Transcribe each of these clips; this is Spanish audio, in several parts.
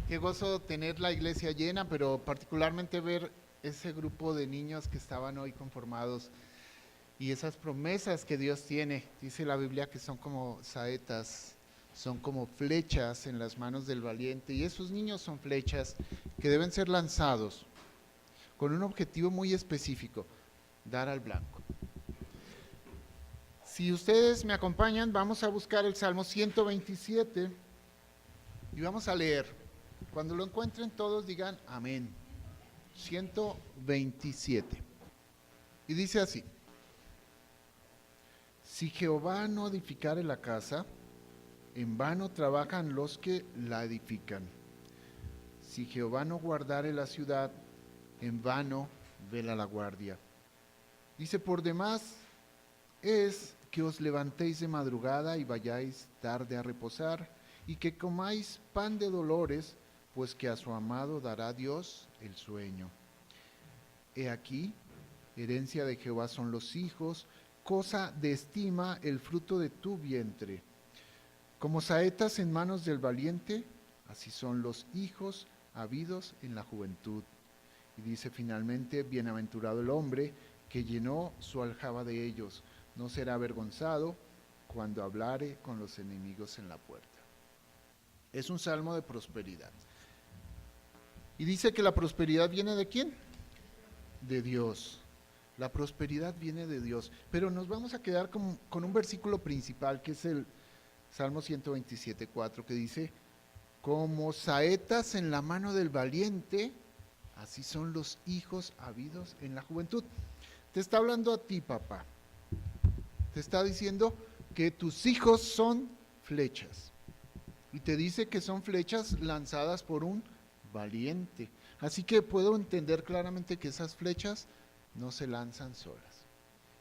Qué gozo tener la iglesia llena, pero particularmente ver ese grupo de niños que estaban hoy conformados y esas promesas que Dios tiene. Dice la Biblia que son como saetas, son como flechas en las manos del valiente y esos niños son flechas que deben ser lanzados con un objetivo muy específico, dar al blanco. Si ustedes me acompañan, vamos a buscar el Salmo 127 y vamos a leer. Cuando lo encuentren todos digan amén. 127. Y dice así: si Jehová no edificare la casa, en vano trabajan los que la edifican. Si Jehová no guardare la ciudad, en vano vela la guardia. Dice: por demás es que os levantéis de madrugada y vayáis tarde a reposar, y que comáis pan de dolores, pues que a su amado dará Dios el sueño. He aquí, herencia de Jehová son los hijos, cosa de estima el fruto de tu vientre. Como saetas en manos del valiente, así son los hijos habidos en la juventud. Y dice finalmente: bienaventurado el hombre que llenó su aljaba de ellos, no será avergonzado cuando hablare con los enemigos en la puerta. Es un salmo de prosperidad. Y dice que la prosperidad viene ¿de quién? De Dios. La prosperidad viene de Dios. Pero nos vamos a quedar con un versículo principal, que es el Salmo 127:4, que dice: como saetas en la mano del valiente, así son los hijos habidos en la juventud. Te está hablando a ti, papá. Te está diciendo que tus hijos son flechas. Y te dice que son flechas lanzadas por un valiente. Así que puedo entender claramente que esas flechas no se lanzan solas.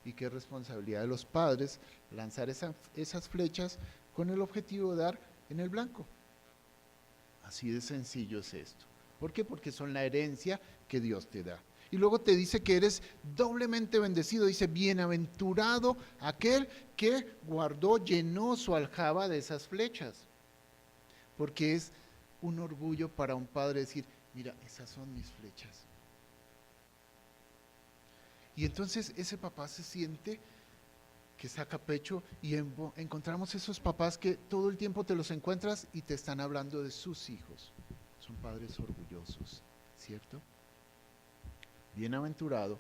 Y que es responsabilidad de los padres lanzar esas flechas con el objetivo de dar en el blanco. Así de sencillo es esto. ¿Por qué? Porque son la herencia que Dios te da. Y luego te dice que eres doblemente bendecido. Dice: bienaventurado aquel que guardó, llenó su aljaba de esas flechas. Porque es un orgullo para un padre decir: mira, esas son mis flechas. Y entonces ese papá se siente que saca pecho, y encontramos esos papás que todo el tiempo te los encuentras y te están hablando de sus hijos. Son padres orgullosos, ¿cierto? Bienaventurado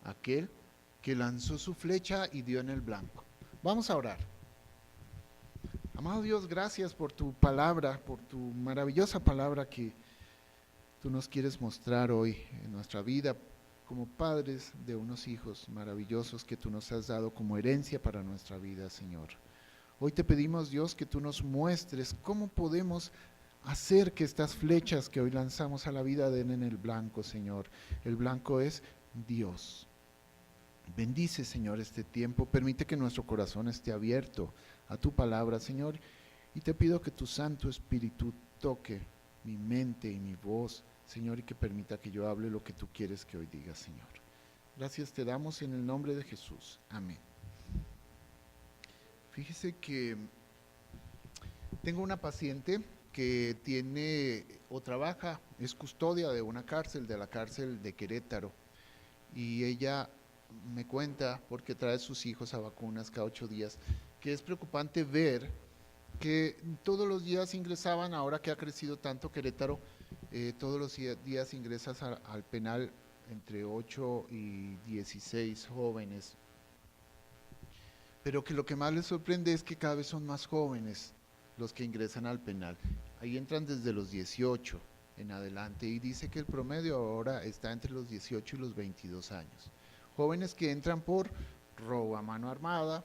aquel que lanzó su flecha y dio en el blanco. Vamos a orar. Amado Dios, gracias por tu palabra, por tu maravillosa palabra que tú nos quieres mostrar hoy en nuestra vida como padres de unos hijos maravillosos que tú nos has dado como herencia para nuestra vida, Señor. Hoy te pedimos, Dios, que tú nos muestres cómo podemos hacer que estas flechas que hoy lanzamos a la vida den en el blanco, Señor. El blanco es Dios. Bendice, Señor, este tiempo. Permite que nuestro corazón esté abierto a tu palabra, Señor. Y te pido que tu Santo Espíritu toque mi mente y mi voz, Señor, y que permita que yo hable lo que tú quieres que hoy diga, Señor. Gracias te damos en el nombre de Jesús. Amén. Fíjese que tengo una paciente que tiene o trabaja, es custodia de una cárcel, de la cárcel de Querétaro. Y ella me cuenta, porque trae a sus hijos a vacunas cada 8 días, que es preocupante ver que todos los días ingresaban, ahora que ha crecido tanto Querétaro, todos los días ingresas al penal entre 8 y 16 jóvenes. Pero que lo que más les sorprende es que cada vez son más jóvenes los que ingresan al penal. Ahí entran desde los 18 en adelante, y dice que el promedio ahora está entre los 18 y los 22 años. Jóvenes que entran por robo a mano armada,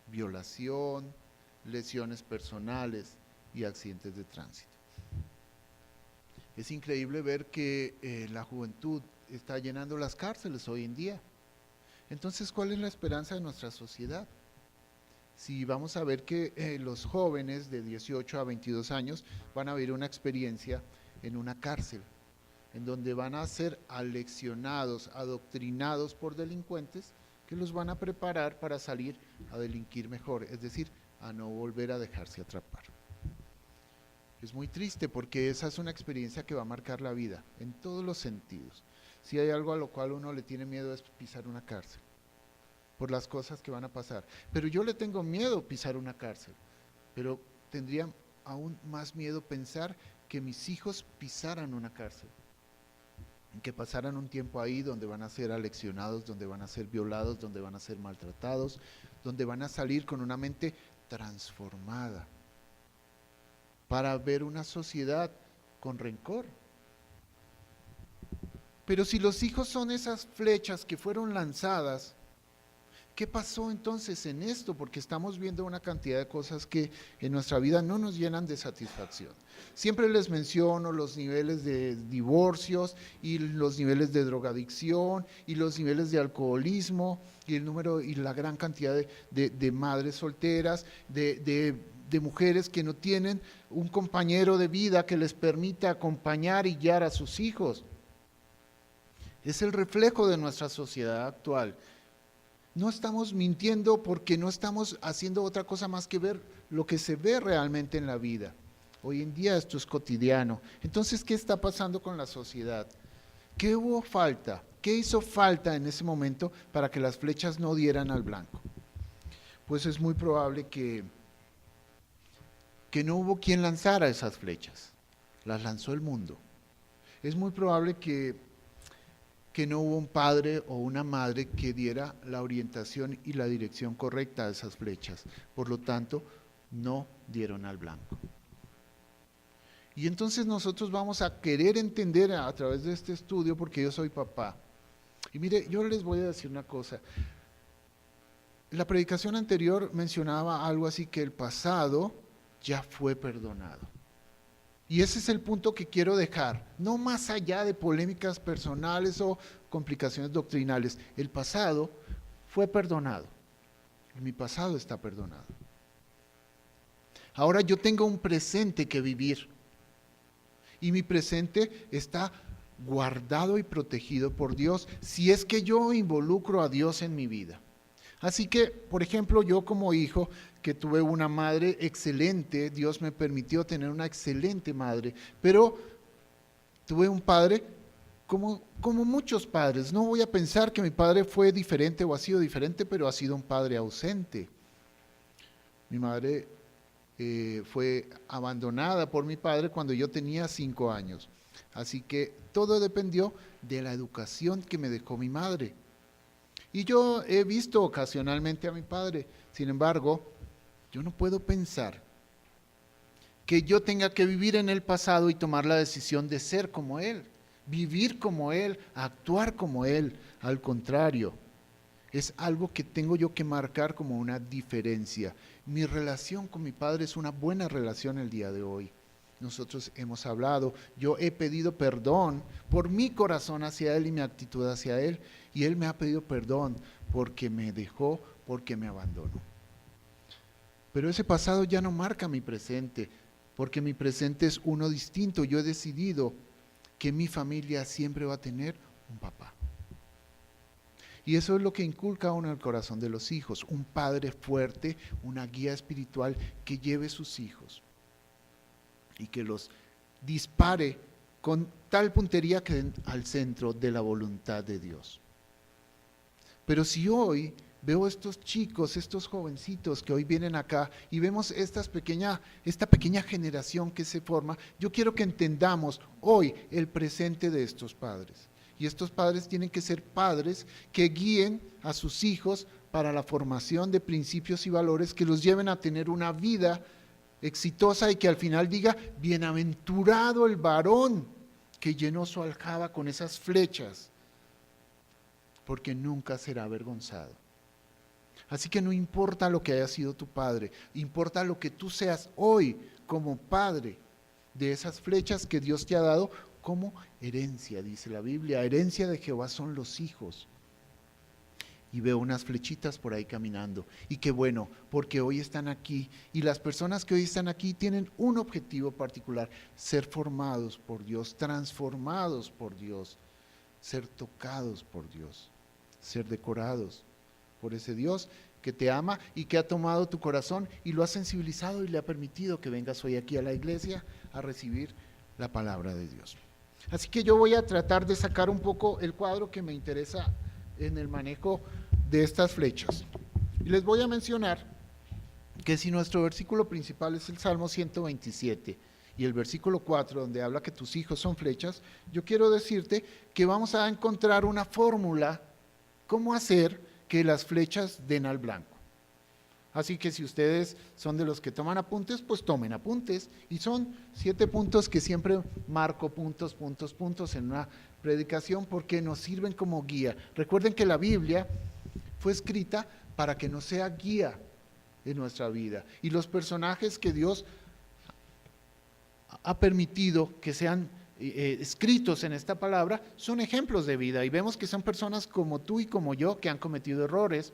violación, lesiones personales y accidentes de tránsito. Es increíble ver que la juventud está llenando las cárceles hoy en día. Entonces, ¿cuál es la esperanza de nuestra sociedad? Si vamos a ver que los jóvenes de 18 a 22 años van a vivir una experiencia en una cárcel, en donde van a ser aleccionados, adoctrinados por delincuentes que los van a preparar para salir a delinquir mejor, es decir, a no volver a dejarse atrapar. Es muy triste porque esa es una experiencia que va a marcar la vida en todos los sentidos. Si hay algo a lo cual uno le tiene miedo es pisar una cárcel, por las cosas que van a pasar. Pero yo le tengo miedo pisar una cárcel, pero tendría aún más miedo pensar que mis hijos pisaran una cárcel, que pasaran un tiempo ahí donde van a ser aleccionados, donde van a ser violados, donde van a ser maltratados, donde van a salir con una mente transformada para ver una sociedad con rencor. Pero si los hijos son esas flechas que fueron lanzadas, ¿qué pasó entonces en esto? Porque estamos viendo una cantidad de cosas que en nuestra vida no nos llenan de satisfacción. Siempre les menciono los niveles de divorcios y los niveles de drogadicción y los niveles de alcoholismo y el número y la gran cantidad de madres solteras, de mujeres que no tienen un compañero de vida que les permita acompañar y guiar a sus hijos. Es el reflejo de nuestra sociedad actual. No estamos mintiendo porque no estamos haciendo otra cosa más que ver lo que se ve realmente en la vida. Hoy en día esto es cotidiano. Entonces, ¿qué está pasando con la sociedad? ¿Qué hubo falta? ¿Qué hizo falta en ese momento para que las flechas no dieran al blanco? Pues es muy probable que no hubo quien lanzara esas flechas. Las lanzó el mundo. Es muy probable que no hubo un padre o una madre que diera la orientación y la dirección correcta a esas flechas. Por lo tanto, no dieron al blanco. Y entonces nosotros vamos a querer entender a través de este estudio, porque yo soy papá. Y mire, yo les voy a decir una cosa. La predicación anterior mencionaba algo así, que el pasado ya fue perdonado. Y ese es el punto que quiero dejar, no más allá de polémicas personales o complicaciones doctrinales. El pasado fue perdonado, mi pasado está perdonado. Ahora yo tengo un presente que vivir y mi presente está guardado y protegido por Dios si es que yo involucro a Dios en mi vida. Así que, por ejemplo, yo como hijo que tuve una madre excelente, Dios me permitió tener una excelente madre, pero tuve un padre como muchos padres. No voy a pensar que mi padre fue diferente o ha sido diferente, pero ha sido un padre ausente. Mi madre fue abandonada por mi padre cuando yo tenía 5 años. Así que todo dependió de la educación que me dejó mi madre. Y yo he visto ocasionalmente a mi padre, sin embargo, yo no puedo pensar que yo tenga que vivir en el pasado y tomar la decisión de ser como él, vivir como él, actuar como él. Al contrario, es algo que tengo yo que marcar como una diferencia. Mi relación con mi padre es una buena relación el día de hoy. Nosotros hemos hablado, yo he pedido perdón por mi corazón hacia él y mi actitud hacia él, y él me ha pedido perdón porque me dejó, porque me abandonó. Pero ese pasado ya no marca mi presente, porque mi presente es uno distinto. Yo he decidido que mi familia siempre va a tener un papá. Y eso es lo que inculca uno en el corazón de los hijos, un padre fuerte, una guía espiritual que lleve sus hijos y que los dispare con tal puntería que den al centro de la voluntad de Dios. Pero si hoy veo estos chicos, estos jovencitos que hoy vienen acá y vemos esta pequeña generación que se forma, yo quiero que entendamos hoy el presente de estos padres. Y estos padres tienen que ser padres que guíen a sus hijos para la formación de principios y valores que los lleven a tener una vida exitosa y que al final diga, bienaventurado el varón que llenó su aljaba con esas flechas, porque nunca será avergonzado. Así que no importa lo que haya sido tu padre, importa lo que tú seas hoy como padre de esas flechas que Dios te ha dado como herencia, dice la Biblia. Herencia de Jehová son los hijos. Y veo unas flechitas por ahí caminando. Y qué bueno, porque hoy están aquí. Y las personas que hoy están aquí tienen un objetivo particular: ser formados por Dios, transformados por Dios, ser tocados por Dios, ser decorados por ese Dios que te ama y que ha tomado tu corazón y lo ha sensibilizado y le ha permitido que vengas hoy aquí a la iglesia a recibir la palabra de Dios. Así que yo voy a tratar de sacar un poco el cuadro que me interesa en el manejo de estas flechas. Y les voy a mencionar que si nuestro versículo principal es el Salmo 127 y el versículo 4 donde habla que tus hijos son flechas, yo quiero decirte que vamos a encontrar una fórmula cómo hacer que las flechas den al blanco. Así que si ustedes son de los que toman apuntes, pues tomen apuntes. Y son 7 puntos que siempre marco puntos en una predicación porque nos sirven como guía. Recuerden que la Biblia fue escrita para que nos sea guía en nuestra vida. Y los personajes que Dios ha permitido que sean escritos en esta palabra son ejemplos de vida. Y vemos que son personas como tú y como yo que han cometido errores,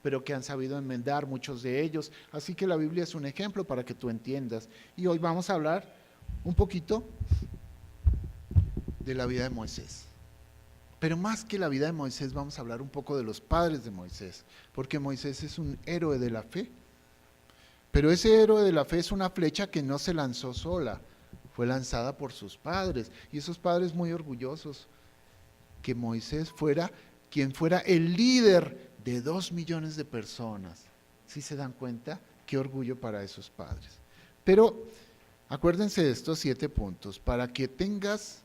pero que han sabido enmendar muchos de ellos. Así que la Biblia es un ejemplo para que tú entiendas. Y hoy vamos a hablar un poquito de la vida de Moisés. Pero más que la vida de Moisés, vamos a hablar un poco de los padres de Moisés, porque Moisés es un héroe de la fe. Pero ese héroe de la fe es una flecha que no se lanzó sola, fue lanzada por sus padres. Y esos padres muy orgullosos que Moisés fuera quien fuera el líder de 2 millones de personas. ¿Sí se dan cuenta? Qué orgullo para esos padres. Pero acuérdense de estos 7 puntos. Para que tengas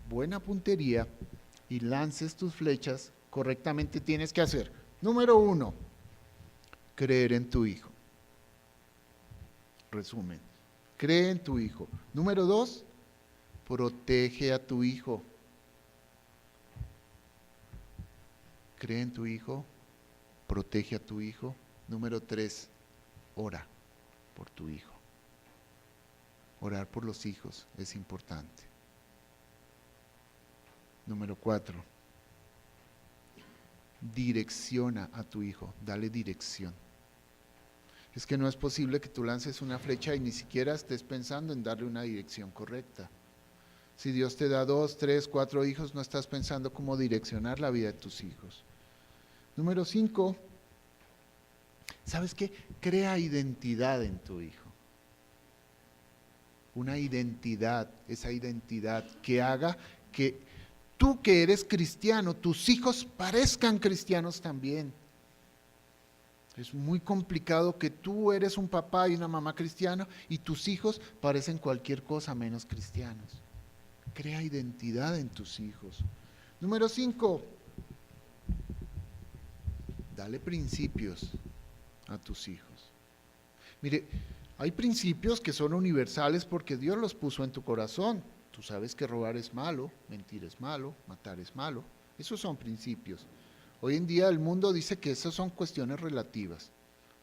buena puntería y lances tus flechas correctamente tienes que hacer, número 1, creer en tu hijo. Resumen, cree en tu hijo. Número 2, protege a tu hijo. Cree en tu hijo, protege a tu hijo. Número 3, ora por tu hijo. Orar por los hijos es importante. Número 4, direcciona a tu hijo, dale dirección. Es que no es posible que tú lances una flecha y ni siquiera estés pensando en darle una dirección correcta. Si Dios te da 2, 3, 4 hijos, no estás pensando cómo direccionar la vida de tus hijos. Número 5, ¿sabes qué? Crea identidad en tu hijo. Una identidad, esa identidad que haga que tú que eres cristiano, tus hijos parezcan cristianos también. Es muy complicado que tú eres un papá y una mamá cristiana y tus hijos parecen cualquier cosa menos cristianos. Crea identidad en tus hijos. Número 5, dale principios a tus hijos. Mire, hay principios que son universales porque Dios los puso en tu corazón. Tú sabes que robar es malo, mentir es malo, matar es malo. Esos son principios. Hoy en día el mundo dice que esas son cuestiones relativas,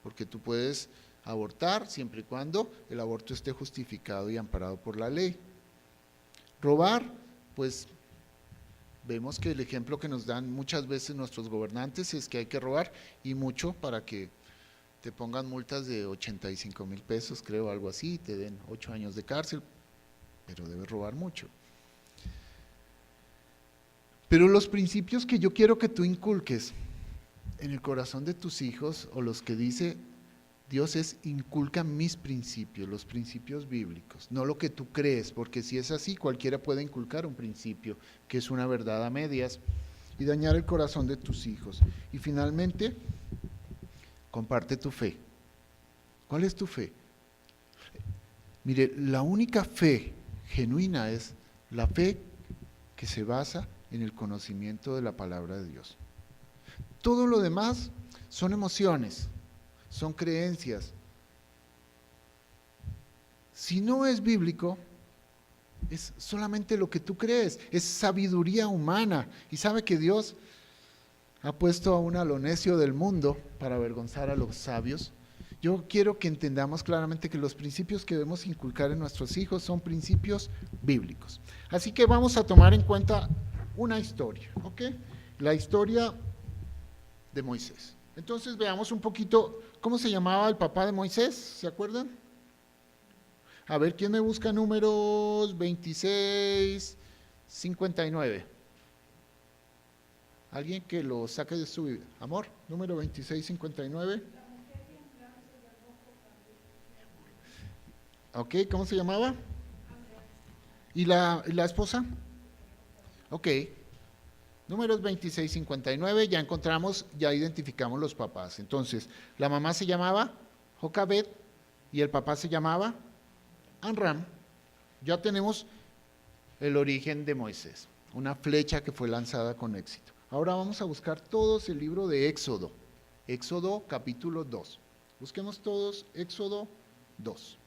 porque tú puedes abortar siempre y cuando el aborto esté justificado y amparado por la ley. Robar, pues vemos que el ejemplo que nos dan muchas veces nuestros gobernantes es que hay que robar y mucho para que te pongan multas de 85,000 pesos, creo, algo así, y te den 8 años de cárcel, pero debes robar mucho. Pero los principios que yo quiero que tú inculques en el corazón de tus hijos, o los que dice Dios es, inculca mis principios, los principios bíblicos, no lo que tú crees, porque si es así, cualquiera puede inculcar un principio, que es una verdad a medias, y dañar el corazón de tus hijos. Y finalmente, comparte tu fe. ¿Cuál es tu fe? Mire, la única fe genuina es la fe que se basa en el conocimiento de la palabra de Dios. Todo lo demás son emociones, son creencias. Si no es bíblico, es solamente lo que tú crees, es sabiduría humana. Y sabe que Dios ha puesto aún a lo necio del mundo para avergonzar a los sabios. Yo quiero que entendamos claramente que los principios que debemos inculcar en nuestros hijos son principios bíblicos. Así que vamos a tomar en cuenta una historia, ¿ok? La historia de Moisés. Entonces veamos un poquito, ¿cómo se llamaba el papá de Moisés? ¿Se acuerdan? A ver, ¿quién me busca números 26, 59? Alguien que lo saque de su Biblia. Amor, número 2659. Ok, ¿cómo se llamaba? ¿Y la esposa? Ok. Números 2659, ya encontramos, ya identificamos los papás. Entonces, la mamá se llamaba Jocabed y el papá se llamaba Amram. Ya tenemos el origen de Moisés, una flecha que fue lanzada con éxito. Ahora vamos a buscar todos el libro de Éxodo. Éxodo capítulo 2. Busquemos todos Éxodo 2.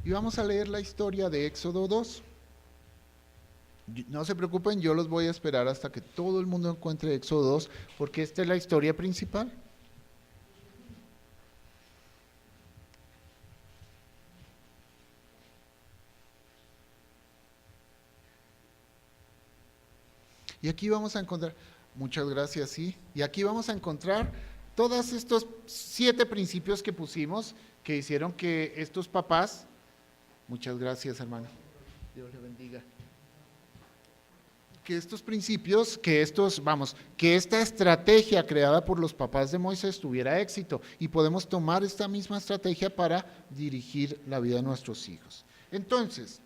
Y vamos a leer la historia de Éxodo 2. No se preocupen, yo los voy a esperar hasta que todo el mundo encuentre Éxodo 2, porque esta es la historia principal. Y aquí vamos a encontrar, muchas gracias, sí, y aquí vamos a encontrar todos estos 7 principios que pusimos, que hicieron que estos papás, muchas gracias hermano, Dios le bendiga, que estos principios, que esta estrategia creada por los papás de Moisés tuviera éxito, y podemos tomar esta misma estrategia para dirigir la vida de nuestros hijos. Entonces,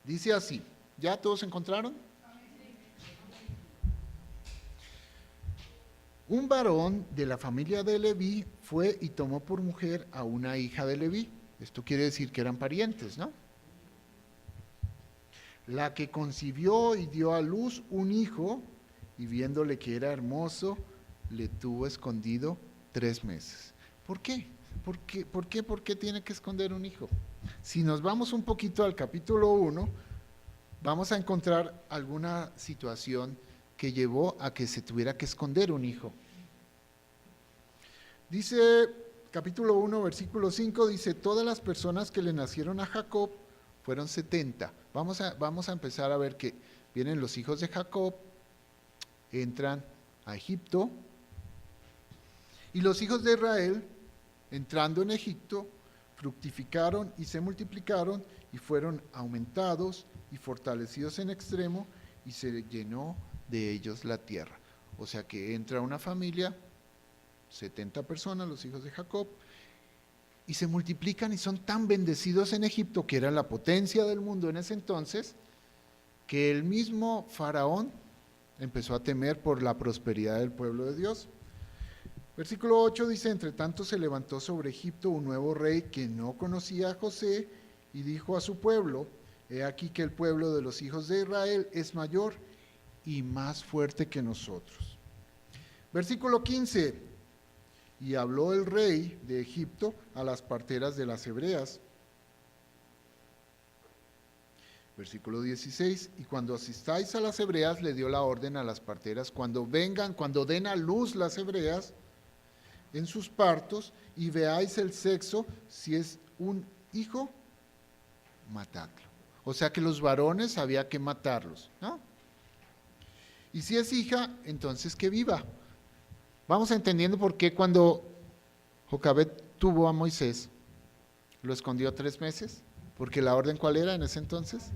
dice así, ¿ya todos encontraron? Un varón de la familia de Leví fue y tomó por mujer a una hija de Leví. Esto quiere decir que eran parientes, ¿no? La que concibió y dio a luz un hijo, y viéndole que era hermoso, le tuvo escondido 3 meses. ¿Por qué? ¿Por qué tiene que esconder un hijo? Si nos vamos un poquito al capítulo 1, vamos a encontrar alguna situación que llevó a que se tuviera que esconder un hijo. Dice, capítulo 1, versículo 5, dice, todas las personas que le nacieron a Jacob fueron 70. Vamos a empezar a ver que vienen los hijos de Jacob, entran a Egipto, y los hijos de Israel, entrando en Egipto, fructificaron y se multiplicaron, y fueron aumentados y fortalecidos en extremo, y se llenó de ellos la tierra. O sea que entra una familia, 70 personas, los hijos de Jacob, y se multiplican y son tan bendecidos en Egipto, que era la potencia del mundo en ese entonces, que el mismo faraón empezó a temer por la prosperidad del pueblo de Dios. Versículo 8 dice, entre tanto se levantó sobre Egipto un nuevo rey que no conocía a José, y dijo a su pueblo, he aquí que el pueblo de los hijos de Israel es mayor y más fuerte que nosotros. Versículo 15, y habló el rey de Egipto a las parteras de las hebreas. Versículo 16, y cuando asistáis a las hebreas, le dio la orden a las parteras, cuando den a luz las hebreas en sus partos, y veáis el sexo, si es un hijo, matadlo. O sea que los varones había que matarlos, ¿no? Y si es hija, entonces que viva. Vamos entendiendo por qué cuando Jocabed tuvo a Moisés, lo escondió 3 meses, porque la orden ¿cuál era en ese entonces?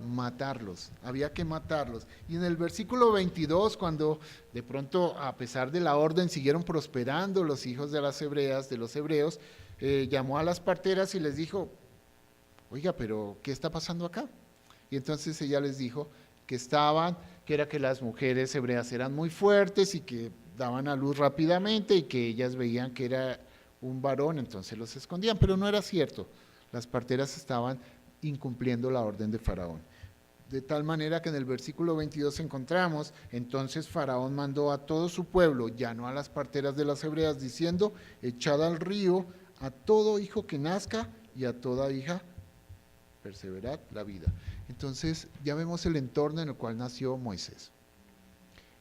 Matarlos, había que matarlos. Y en el versículo 22, cuando de pronto, a pesar de la orden, siguieron prosperando los hijos de las hebreas, de los hebreos, llamó a las parteras y les dijo, oiga, pero ¿qué está pasando acá? Y entonces ella les dijo que era que las mujeres hebreas eran muy fuertes y que daban a luz rápidamente y que ellas veían que era un varón, entonces los escondían, pero no era cierto. Las parteras estaban incumpliendo la orden de Faraón. De tal manera que en el versículo 22 encontramos, entonces Faraón mandó a todo su pueblo, ya no a las parteras de las hebreas, diciendo, echad al río a todo hijo que nazca y a toda hija perseverad la vida. Entonces ya vemos el entorno en el cual nació Moisés.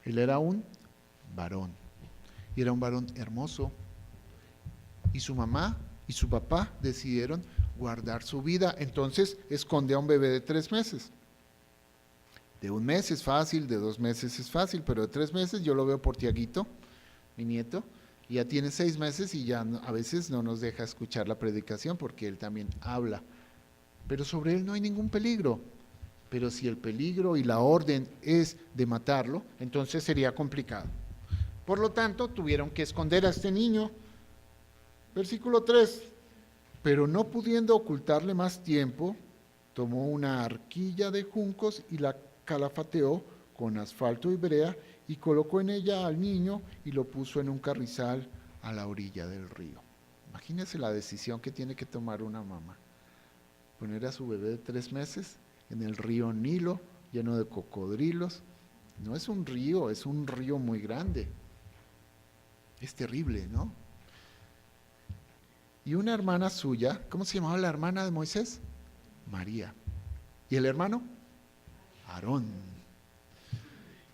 Él era un varón, y era un varón hermoso, y su mamá y su papá decidieron guardar su vida, entonces esconde a un bebé de 3 meses. De 1 mes es fácil, de 2 meses es fácil, pero de 3 meses yo lo veo por Tiaguito, mi nieto, y ya tiene 6 meses y ya a veces no nos deja escuchar la predicación porque él también habla. Pero sobre él no hay ningún peligro. pero si el peligro y la orden es de matarlo, entonces sería complicado. Por lo tanto, tuvieron que esconder a este niño. Versículo 3. Pero no pudiendo ocultarle más tiempo, tomó una arquilla de juncos y la calafateó con asfalto y brea y colocó en ella al niño y lo puso en un carrizal a la orilla del río. Imagínense la decisión que tiene que tomar una mamá. Poner a su bebé de 3 meses en el río Nilo, lleno de cocodrilos. No es un río muy grande. Es terrible, ¿no? Y una hermana suya, ¿cómo se llamaba la hermana de Moisés? María. ¿Y el hermano? Aarón.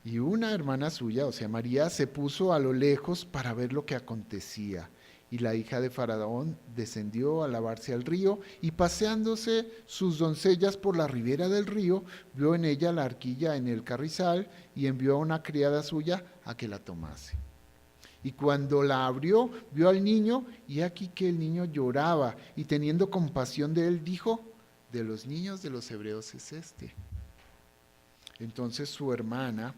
Y una hermana suya, o sea, María, se puso a lo lejos para ver lo que acontecía. Y la hija de Faraón descendió a lavarse al río y paseándose sus doncellas por la ribera del río, vio en ella la arquilla en el carrizal y envió a una criada suya a que la tomase. Y cuando la abrió, vio al niño, y aquí que el niño lloraba, y teniendo compasión de él, dijo: de los niños de los hebreos es este. Entonces su hermana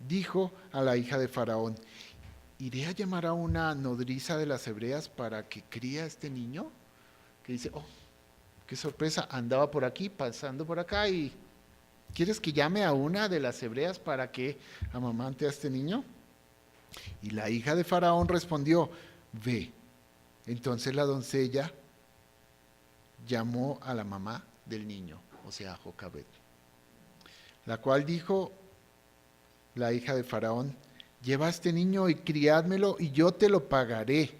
dijo a la hija de Faraón: ¿iré a llamar a una nodriza de las hebreas para que críe a este niño? Que dice: oh, qué sorpresa, andaba por aquí, pasando por acá, y ¿quieres que llame a una de las hebreas para que amamante a este niño? Y la hija de Faraón respondió: ve. Entonces la doncella llamó a la mamá del niño, o sea, a Jocabed, la cual dijo la hija de Faraón: lleva a este niño y criádmelo y yo te lo pagaré.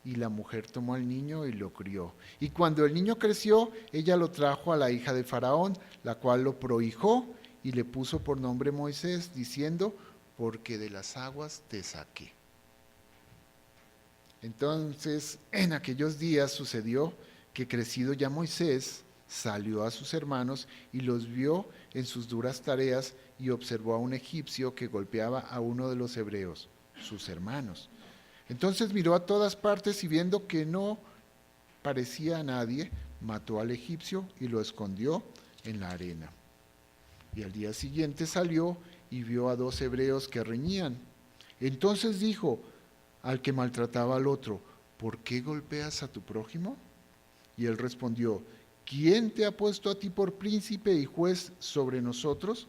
Y la mujer tomó al niño y lo crió. Y cuando el niño creció, ella lo trajo a la hija de Faraón, la cual lo prohijó y le puso por nombre Moisés, diciendo: porque de las aguas te saqué. Entonces, en aquellos días sucedió que crecido ya Moisés, salió a sus hermanos y los vio en sus duras tareas y observó a un egipcio que golpeaba a uno de los hebreos, sus hermanos. Entonces miró a todas partes y viendo que no parecía a nadie, mató al egipcio y lo escondió en la arena. Y al día siguiente salió y vio a 2 hebreos que reñían. Entonces dijo al que maltrataba al otro: ¿por qué golpeas a tu prójimo? Y él respondió: ¿quién te ha puesto a ti por príncipe y juez sobre nosotros?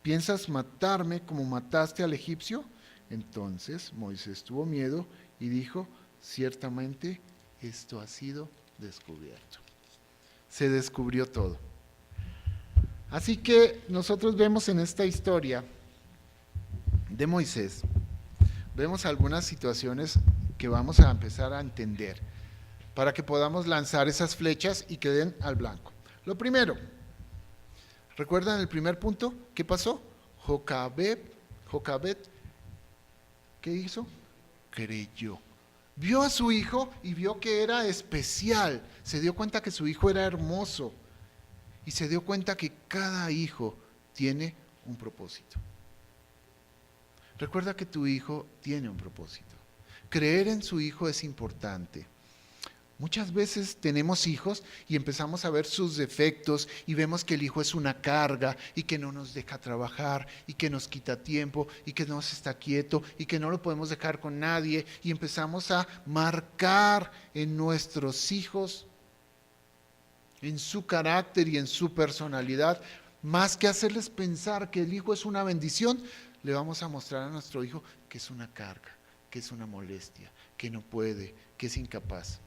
¿Piensas matarme como mataste al egipcio? Entonces Moisés tuvo miedo y dijo: ciertamente esto ha sido descubierto. Se descubrió todo. Así que nosotros vemos en esta historia de Moisés, vemos algunas situaciones que vamos a empezar a entender para que podamos lanzar esas flechas y queden al blanco. Lo primero, ¿recuerdan el primer punto? ¿Qué pasó? Jocabed, ¿qué hizo? Creyó. Vio a su hijo y vio que era especial. Se dio cuenta que su hijo era hermoso. Y se dio cuenta que cada hijo tiene un propósito. Recuerda que tu hijo tiene un propósito. Creer en su hijo es importante. Muchas veces tenemos hijos y empezamos a ver sus defectos y vemos que el hijo es una carga y que no nos deja trabajar y que nos quita tiempo y que no se está quieto y que no lo podemos dejar con nadie, y empezamos a marcar en nuestros hijos, en su carácter y en su personalidad. Más que hacerles pensar que el hijo es una bendición, le vamos a mostrar a nuestro hijo que es una carga, que es una molestia, que no puede, que es incapaz.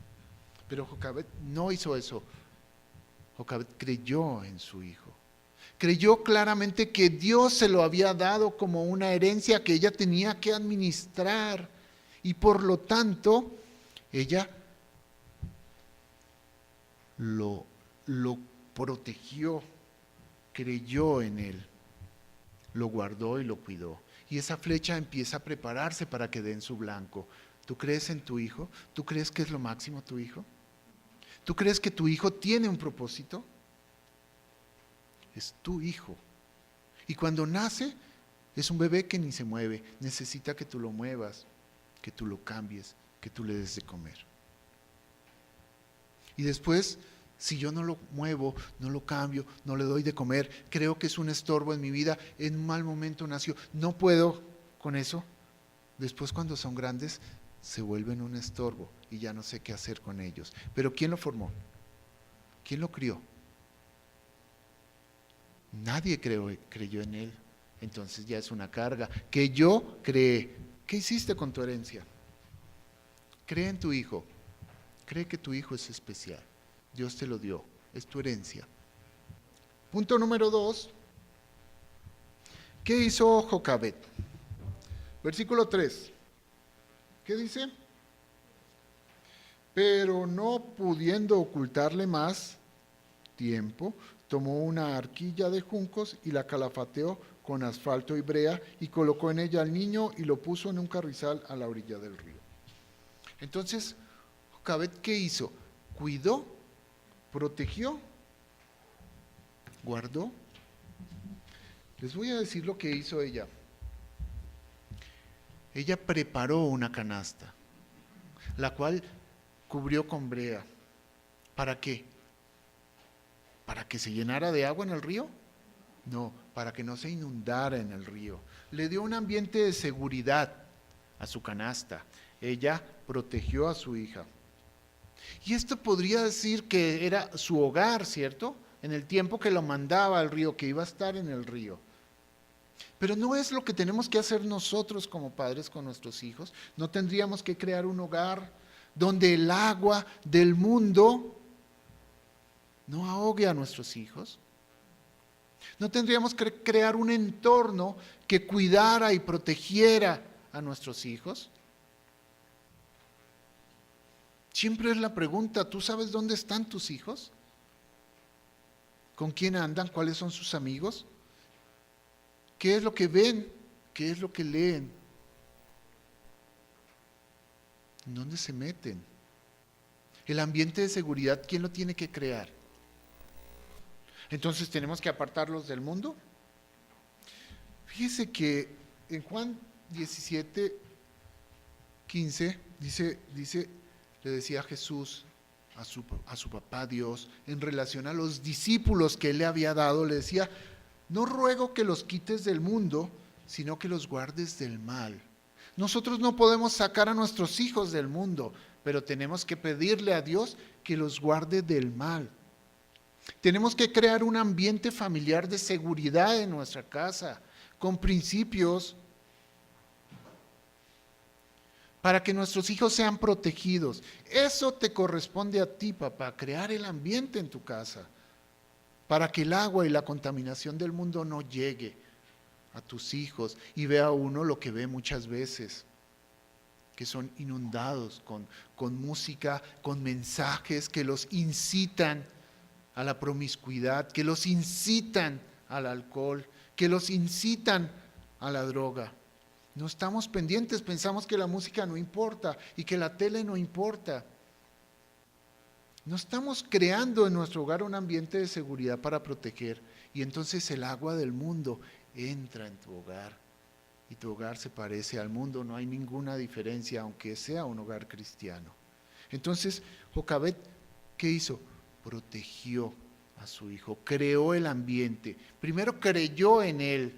Pero Jocabed no hizo eso. Jocabed creyó en su hijo. Creyó claramente que Dios se lo había dado como una herencia que ella tenía que administrar. Y por lo tanto, ella lo protegió, creyó en él, lo guardó y lo cuidó. Y esa flecha empieza a prepararse para que dé en su blanco. ¿Tú crees en tu hijo? ¿Tú crees que es lo máximo tu hijo? ¿Tú crees que tu hijo tiene un propósito? Es tu hijo. Y cuando nace, es un bebé que ni se mueve. Necesita que tú lo muevas, que tú lo cambies, que tú le des de comer. Y después Si yo no lo muevo, no lo cambio, no le doy de comer, creo que es un estorbo en mi vida, en un mal momento nació, no puedo con eso. Después cuando son grandes se vuelven un estorbo y ya no sé qué hacer con ellos. Pero ¿quién lo formó? ¿Quién lo crió? Nadie creyó en él. Entonces ya es una carga que yo creé. ¿Qué hiciste con tu herencia? Cree en tu hijo. Cree que tu hijo es especial. Dios te lo dio. Es tu herencia. Punto número 2. ¿Qué hizo Jocabet? Versículo 3. ¿Qué dice? Pero no pudiendo ocultarle más tiempo, tomó una arquilla de juncos y la calafateó con asfalto y brea y colocó en ella al niño y lo puso en un carrizal a la orilla del río. Entonces, Jocabet, ¿qué hizo? Cuidó, protegió, guardó. Les voy a decir lo que hizo ella. Ella preparó una canasta, la cual cubrió con brea. ¿Para qué? ¿Para que se llenara de agua en el río? No, para que no se inundara en el río. Le dio un ambiente de seguridad a su canasta. Ella protegió a su hija. Y esto podría decir que era su hogar, ¿cierto? En el tiempo que lo mandaba al río, que iba a estar en el río. Pero no es lo que tenemos que hacer nosotros como padres con nuestros hijos. No tendríamos que crear un hogar donde el agua del mundo no ahogue a nuestros hijos. No tendríamos que crear un entorno que cuidara y protegiera a nuestros hijos. Siempre es la pregunta, ¿tú sabes dónde están tus hijos? ¿Con quién andan? ¿Cuáles son sus amigos? ¿Qué es lo que ven? ¿Qué es lo que leen? ¿En dónde se meten? El ambiente de seguridad, ¿quién lo tiene que crear? Entonces, ¿tenemos que apartarlos del mundo? Fíjese que en Juan 17, 15, le decía Jesús a su papá Dios, en relación a los discípulos que él le había dado, le decía, no ruego que los quites del mundo, sino que los guardes del mal. Nosotros no podemos sacar a nuestros hijos del mundo, pero tenemos que pedirle a Dios que los guarde del mal. Tenemos que crear un ambiente familiar de seguridad en nuestra casa, con principios, para que nuestros hijos sean protegidos. Eso te corresponde a ti, papá, crear el ambiente en tu casa, para que el agua y la contaminación del mundo no llegue a tus hijos y vea uno lo que ve muchas veces, que son inundados con música, con mensajes que los incitan a la promiscuidad, que los incitan al alcohol, que los incitan a la droga. No estamos pendientes, pensamos que la música no importa y que la tele no importa. No estamos creando en nuestro hogar un ambiente de seguridad para proteger, y entonces el agua del mundo entra en tu hogar y tu hogar se parece al mundo, no hay ninguna diferencia aunque sea un hogar cristiano. Entonces Jocabet, ¿qué hizo? Protegió a su hijo, creó el ambiente, primero creyó en él,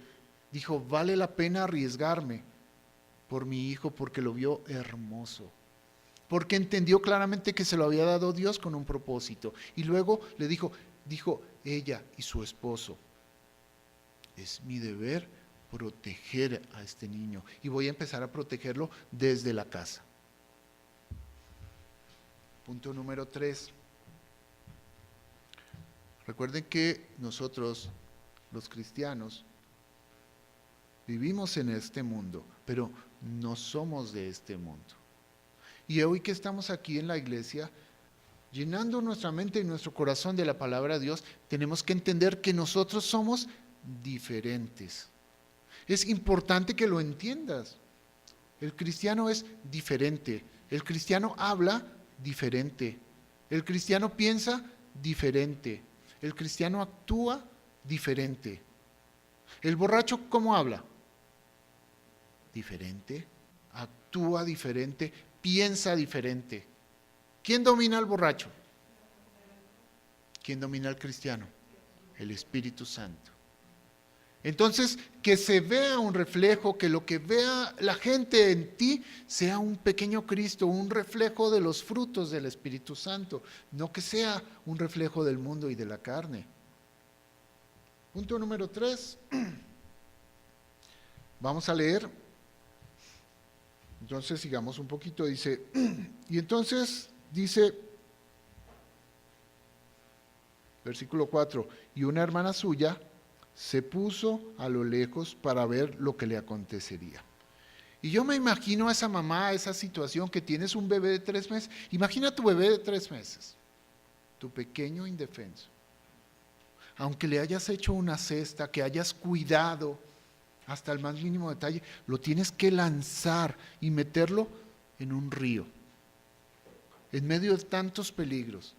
dijo, vale la pena arriesgarme por mi hijo porque lo vio hermoso, porque entendió claramente que se lo había dado Dios con un propósito. Y luego le dijo ella y su esposo, es mi deber proteger a este niño y voy a empezar a protegerlo desde la casa. Punto número 3. Recuerden que nosotros, los cristianos, vivimos en este mundo, pero no somos de este mundo. Y hoy que estamos aquí en la iglesia, llenando nuestra mente y nuestro corazón de la palabra de Dios, tenemos que entender que nosotros somos diferentes. Es importante que lo entiendas. El cristiano es diferente. El cristiano habla diferente. El cristiano piensa diferente. El cristiano actúa diferente. ¿El borracho cómo habla? Diferente. Actúa diferente. Piensa diferente. ¿Quién domina al borracho? ¿Quién domina al cristiano? El Espíritu Santo. Entonces, que se vea un reflejo, que lo que vea la gente en ti sea un pequeño Cristo, un reflejo de los frutos del Espíritu Santo, no que sea un reflejo del mundo y de la carne. Punto número 3. Vamos a leer. Entonces sigamos un poquito. Dice, y entonces dice, versículo 4, y una hermana suya se puso a lo lejos para ver lo que le acontecería. Y yo me imagino a esa mamá, a esa situación que tienes un bebé de 3 meses. Imagina tu bebé de 3 meses, tu pequeño indefenso. Aunque le hayas hecho una cesta, que hayas cuidado hasta el más mínimo detalle, lo tienes que lanzar y meterlo en un río, en medio de tantos peligros.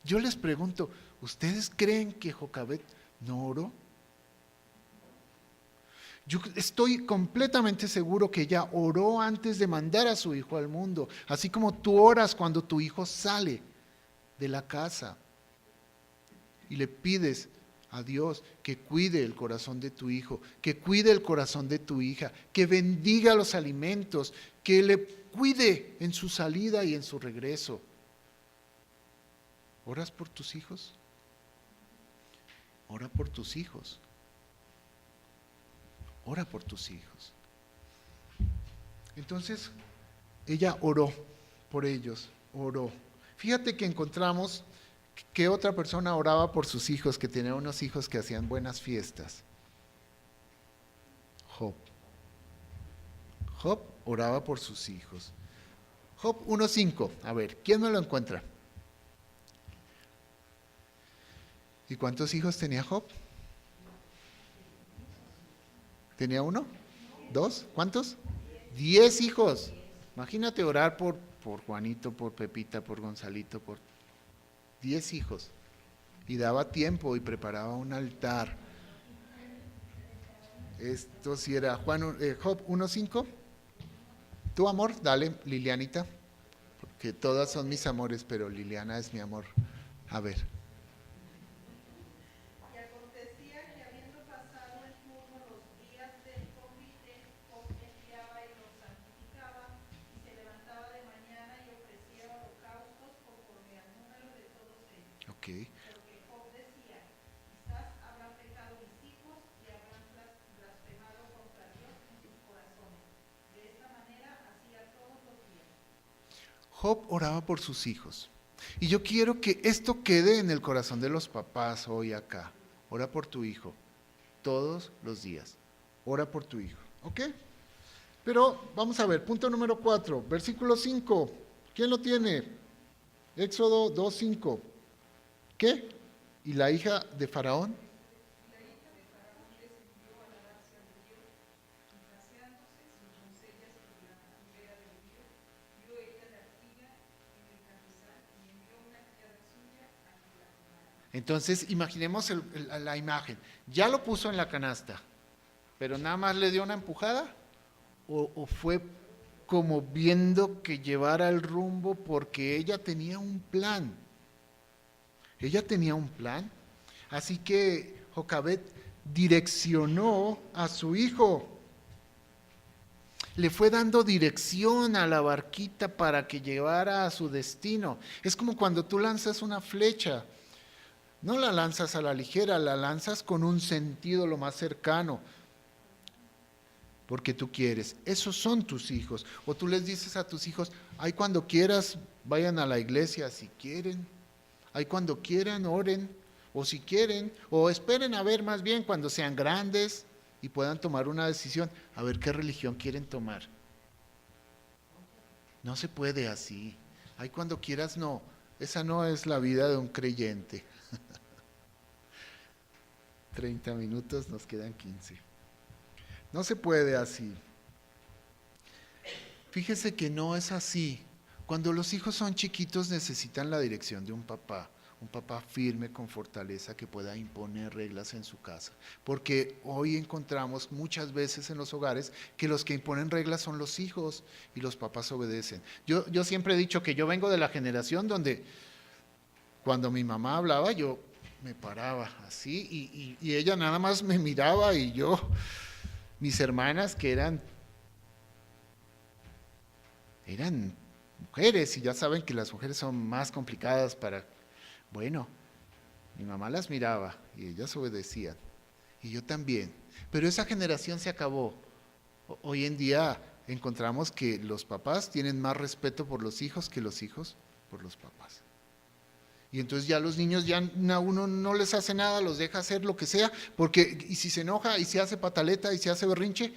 Yo les pregunto, ¿ustedes creen que Jocabet no oró? Yo estoy completamente seguro que ella oró antes de mandar a su hijo al mundo, así como tú oras cuando tu hijo sale de la casa y le pides a Dios que cuide el corazón de tu hijo, que cuide el corazón de tu hija, que bendiga los alimentos, que le cuide en su salida y en su regreso. ¿Oras por tus hijos? Ora por tus hijos. Ora por tus hijos. Entonces, ella oró por ellos, oró. Fíjate que encontramos que otra persona oraba por sus hijos, que tenía unos hijos que hacían buenas fiestas. Job. Job oraba por sus hijos. Job 1:5. A ver, ¿quién me lo encuentra? ¿Y cuántos hijos tenía Job? ¿Tenía 1? ¿2? ¿Cuántos? 10 hijos. Imagínate orar por Juanito, por Pepita, por Gonzalito, por 10 hijos. Y daba tiempo y preparaba un altar. Esto sí era Job 1:5. ¿Tu amor? Dale, Lilianita. Porque todas son mis amores, pero Liliana es mi amor. A ver. Okay. Porque Job decía, quizás habrán pecado mis hijos y habrán blasfemado contra Dios en sus corazones. De esta manera hacía todos los días. Job oraba por sus hijos. Y yo quiero que esto quede en el corazón de los papás hoy acá. Ora por tu hijo todos los días. Ora por tu hijo. ¿Ok? Pero vamos a ver, punto número 4, versículo 5. ¿Quién lo tiene? Éxodo 2:5. ¿Qué? ¿Y la hija de Faraón? Entonces, imaginemos la imagen. Ya lo puso en la canasta, pero nada más le dio una empujada, o fue como viendo que llevara el rumbo porque ella tenía un plan. Ella tenía un plan. Así que Jocabet direccionó a su hijo. Le fue dando dirección a la barquita para que llevara a su destino. Es como cuando tú lanzas una flecha. No la lanzas a la ligera, la lanzas con un sentido lo más cercano. Porque tú quieres. Esos son tus hijos. O tú les dices a tus hijos, ay, cuando quieras, vayan a la iglesia si quieren. Ay, cuando quieran, oren. O si quieren, o esperen a ver más bien cuando sean grandes y puedan tomar una decisión, a ver qué religión quieren tomar. No se puede así. Ay, cuando quieras, no. Esa no es la vida de un creyente. 30 minutos, nos quedan 15. No se puede así. Fíjese que no es así. Cuando los hijos son chiquitos necesitan la dirección de un papá firme, con fortaleza, que pueda imponer reglas en su casa. Porque hoy encontramos muchas veces en los hogares que los que imponen reglas son los hijos y los papás obedecen. Yo siempre he dicho que yo vengo de la generación donde Cuando mi mamá hablaba, yo me paraba así y ella nada más me miraba y yo, mis hermanas que eran mujeres y ya saben que las mujeres son más complicadas para, bueno, mi mamá las miraba y ellas obedecían y yo también, pero esa generación se acabó. Hoy en día encontramos que los papás tienen más respeto por los hijos que los hijos por los papás. Y entonces ya los niños ya a uno no les hace nada, los deja hacer lo que sea, porque y si se enoja y se hace pataleta y se hace berrinche,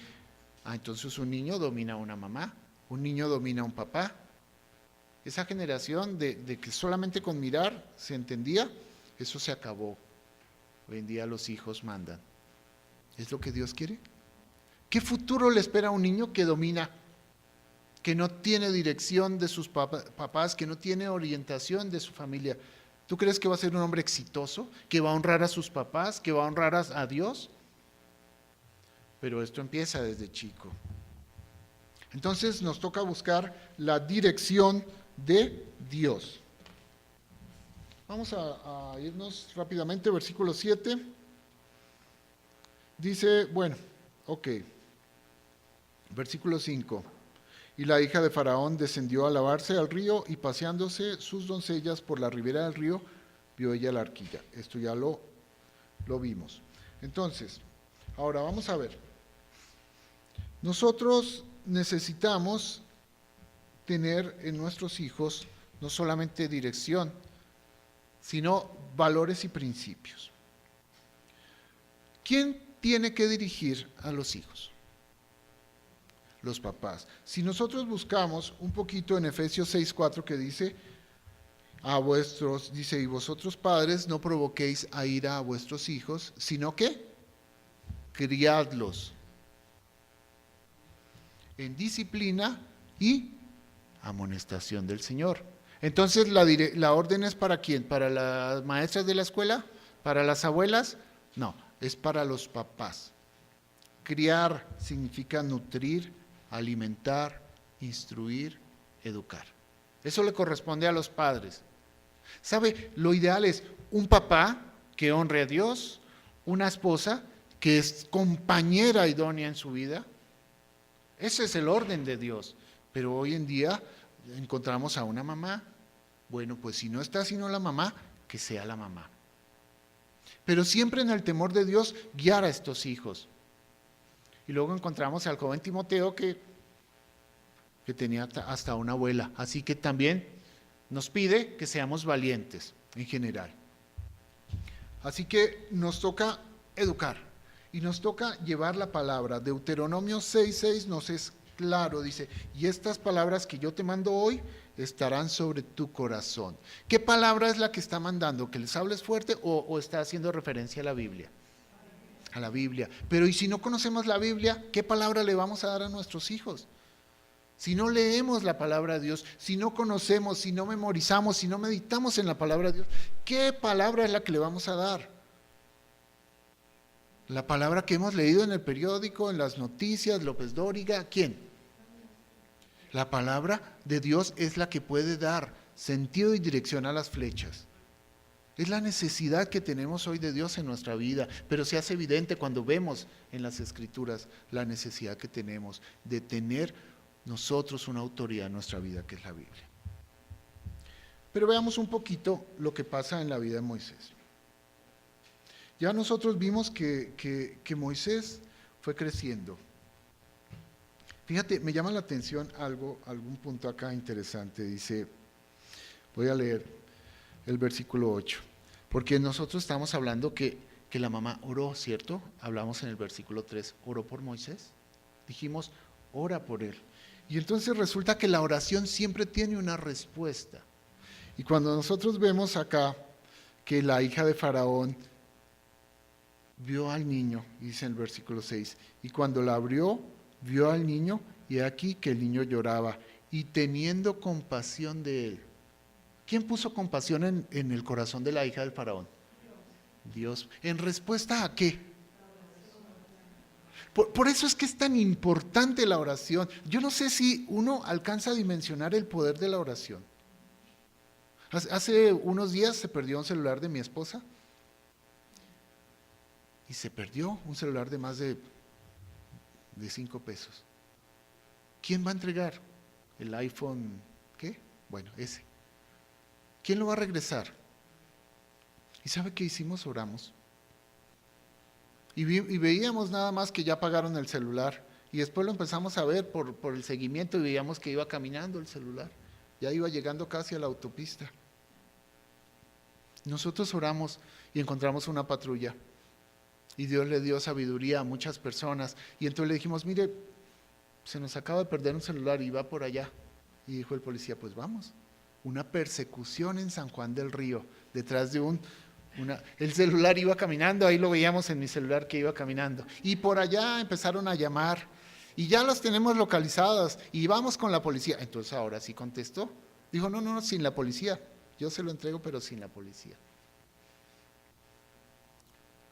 entonces un niño domina a una mamá, un niño domina a un papá. Esa generación de que solamente con mirar se entendía, eso se acabó. Hoy en día los hijos mandan. ¿Es lo que Dios quiere? ¿Qué futuro le espera a un niño que domina, que no tiene dirección de sus papás, que no tiene orientación de su familia? ¿Tú crees que va a ser un hombre exitoso, que va a honrar a sus papás, que va a honrar a Dios? Pero esto empieza desde chico. Entonces nos toca buscar la dirección de Dios. Vamos a irnos rápidamente, versículo 7. Dice, bueno, ok. Versículo 5. Y la hija de Faraón descendió a lavarse al río y paseándose sus doncellas por la ribera del río, vio ella la arquilla. Esto ya lo vimos. Entonces, ahora vamos a ver. Nosotros necesitamos tener en nuestros hijos no solamente dirección, sino valores y principios. ¿Quién tiene que dirigir a los hijos? Los papás. Si nosotros buscamos un poquito en Efesios 6:4 que dice, y vosotros padres no provoquéis a ira a vuestros hijos, sino que criadlos en disciplina y amonestación del Señor. Entonces, ¿la orden es para quién? ¿Para las maestras de la escuela? ¿Para las abuelas? No, es para los papás. Criar significa nutrir, alimentar, instruir, educar. Eso le corresponde a los padres. ¿Sabe? Lo ideal es un papá que honre a Dios, una esposa que es compañera idónea en su vida. Ese es el orden de Dios. Pero hoy en día encontramos a una mamá. Bueno, pues si no está sino la mamá, que sea la mamá. Pero siempre en el temor de Dios, guiar a estos hijos. Y luego encontramos al joven Timoteo que tenía hasta una abuela. Así que también nos pide que seamos valientes en general. Así que nos toca educar y nos toca llevar la palabra. Deuteronomio 6:6 nos es claro, dice, y estas palabras que yo te mando hoy estarán sobre tu corazón. ¿Qué palabra es la que está mandando? ¿Que les hables fuerte o está haciendo referencia a la Biblia? A la Biblia. Pero ¿y si no conocemos la Biblia, qué palabra le vamos a dar a nuestros hijos? Si no leemos la palabra de Dios, si no conocemos, si no memorizamos, si no meditamos en la palabra de Dios, ¿qué palabra es la que le vamos a dar? La palabra que hemos leído en el periódico, en las noticias, López Dóriga, ¿quién? La palabra de Dios es la que puede dar sentido y dirección a las flechas. Es la necesidad que tenemos hoy de Dios en nuestra vida, pero se hace evidente cuando vemos en las Escrituras la necesidad que tenemos de tener nosotros una autoridad en nuestra vida, que es la Biblia. Pero veamos un poquito lo que pasa en la vida de Moisés. Ya nosotros vimos que Moisés fue creciendo. Fíjate, me llama la atención algún punto acá interesante. Dice, voy a leer el versículo 8, porque nosotros estamos hablando que la mamá oró, ¿cierto? Hablamos en el versículo 3, oró por Moisés. Dijimos, ora por él. Y entonces resulta que la oración siempre tiene una respuesta. Y cuando nosotros vemos acá que la hija de Faraón vio al niño, dice en el versículo 6, y cuando la abrió, vio al niño, y aquí que el niño lloraba, y teniendo compasión de él. ¿Quién puso compasión en el corazón de la hija del Faraón? Dios. ¿En respuesta a qué? Por eso es que es tan importante la oración. Yo no sé si uno alcanza a dimensionar el poder de la oración. Hace unos días se perdió un celular de mi esposa. Y se perdió un celular de más de 5 pesos. ¿Quién va a entregar? ¿El iPhone qué? Bueno, ese. ¿Quién lo va a regresar? ¿Y sabe qué hicimos? Oramos. Y veíamos nada más que ya pagaron el celular. Y después lo empezamos a ver por el seguimiento y veíamos que iba caminando el celular. Ya iba llegando casi a la autopista. Nosotros oramos y encontramos una patrulla. Y Dios le dio sabiduría a muchas personas. Y entonces le dijimos, mire, se nos acaba de perder un celular y va por allá. Y dijo el policía, pues vamos. Una persecución en San Juan del Río, detrás de el celular iba caminando, ahí lo veíamos en mi celular que iba caminando. Y por allá empezaron a llamar. Y ya los tenemos localizados. Y vamos con la policía. Entonces ahora sí contestó. Dijo, no, sin la policía. Yo se lo entrego, pero sin la policía.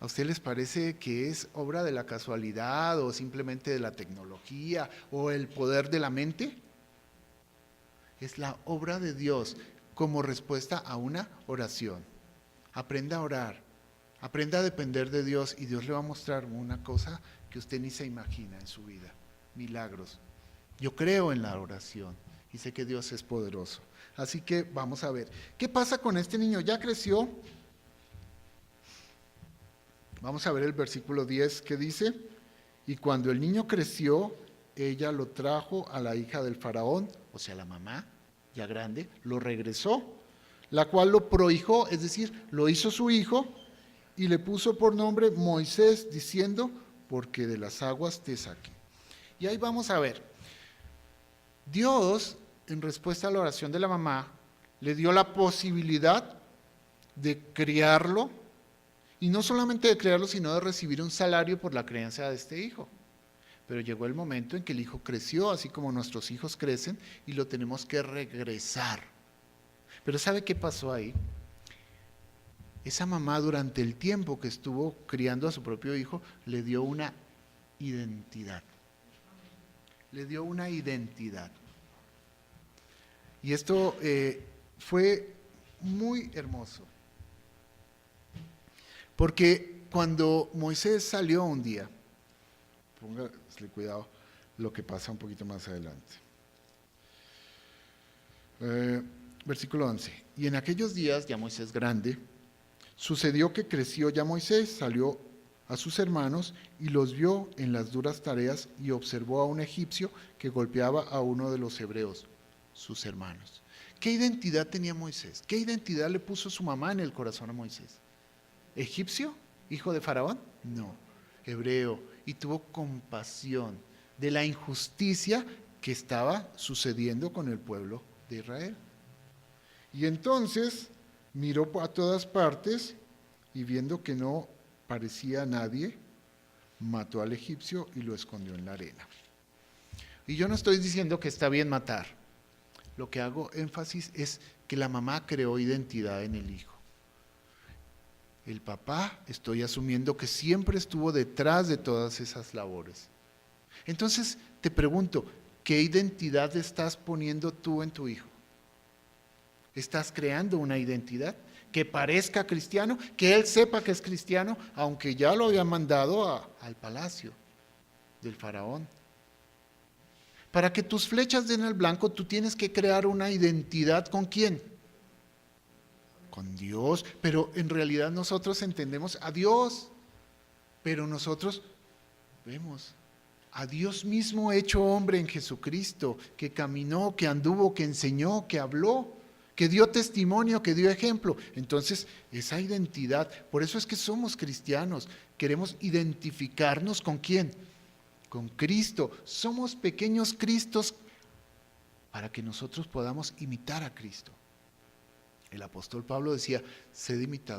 ¿A usted les parece que es obra de la casualidad o simplemente de la tecnología o el poder de la mente? Es la obra de Dios como respuesta a una oración. Aprenda a orar, aprenda a depender de Dios y Dios le va a mostrar una cosa que usted ni se imagina en su vida. Milagros. Yo creo en la oración y sé que Dios es poderoso. Así que vamos a ver. ¿Qué pasa con este niño? ¿Ya creció? Vamos a ver el versículo 10 que dice, y cuando el niño creció, ella lo trajo a la hija del faraón, o sea, la mamá, ya grande, lo regresó, la cual lo prohijó, es decir, lo hizo su hijo, y le puso por nombre Moisés, diciendo, porque de las aguas te saqué. Y ahí vamos a ver, Dios, en respuesta a la oración de la mamá, le dio la posibilidad de criarlo, y no solamente de crearlo, sino de recibir un salario por la crianza de este hijo. Pero llegó el momento en que el hijo creció, así como nuestros hijos crecen, y lo tenemos que regresar. Pero ¿sabe qué pasó ahí? Esa mamá durante el tiempo que estuvo criando a su propio hijo, le dio una identidad. Le dio una identidad. Y esto fue muy hermoso. Porque cuando Moisés salió un día, póngale cuidado lo que pasa un poquito más adelante. Versículo 11. Y en aquellos días, ya Moisés grande, sucedió que creció ya Moisés, salió a sus hermanos y los vio en las duras tareas y observó a un egipcio que golpeaba a uno de los hebreos, sus hermanos. ¿Qué identidad tenía Moisés? ¿Qué identidad le puso su mamá en el corazón a Moisés? ¿Egipcio? ¿Hijo de Faraón? No, hebreo. Y tuvo compasión de la injusticia que estaba sucediendo con el pueblo de Israel. Y entonces miró a todas partes y viendo que no parecía nadie, mató al egipcio y lo escondió en la arena. Y yo no estoy diciendo que está bien matar. Lo que hago énfasis es que la mamá creó identidad en el hijo. El papá, estoy asumiendo que siempre estuvo detrás de todas esas labores. Entonces, te pregunto, ¿qué identidad estás poniendo tú en tu hijo? ¿Estás creando una identidad que parezca cristiano, que él sepa que es cristiano, aunque ya lo habían mandado al palacio del faraón? Para que tus flechas den el blanco, tú tienes que crear una identidad ¿con quién? Con Dios, pero en realidad nosotros entendemos a Dios, pero nosotros vemos a Dios mismo hecho hombre en Jesucristo, que caminó, que anduvo, que enseñó, que habló, que dio testimonio, que dio ejemplo. Entonces, esa identidad, por eso es que somos cristianos, queremos identificarnos ¿con quién? Con Cristo. Somos pequeños Cristos para que nosotros podamos imitar a Cristo. El apóstol Pablo decía, sed imitadores